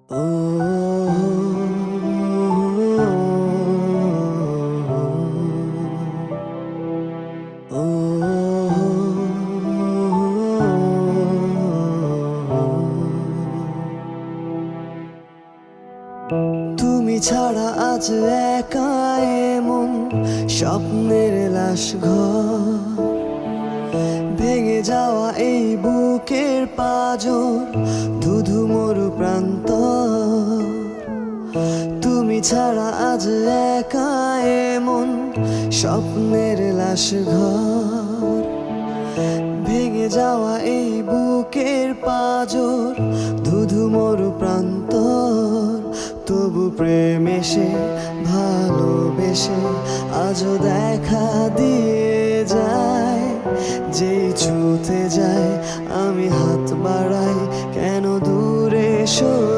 ও ও তুমি ছাড়া আজ একা এমন স্বপ্নের লাশ ঘর, ভেঙে যাওয়া এই বুকের পাঁজর, ধুধু মরু প্রান্ত। তুমি ছাড়া আজ একা এমন স্বপ্নের লাশ ঘর, ভেঙে যাওয়া এই বুকের পাঁজর, ধুধু মরু প্রান্তর। তবু প্রেম এসে ভালোবেসে আজও দেখা দিয়ে যায়, যেই ছুতে যায় আমি হাত বাড়াই কেন দূরে সরে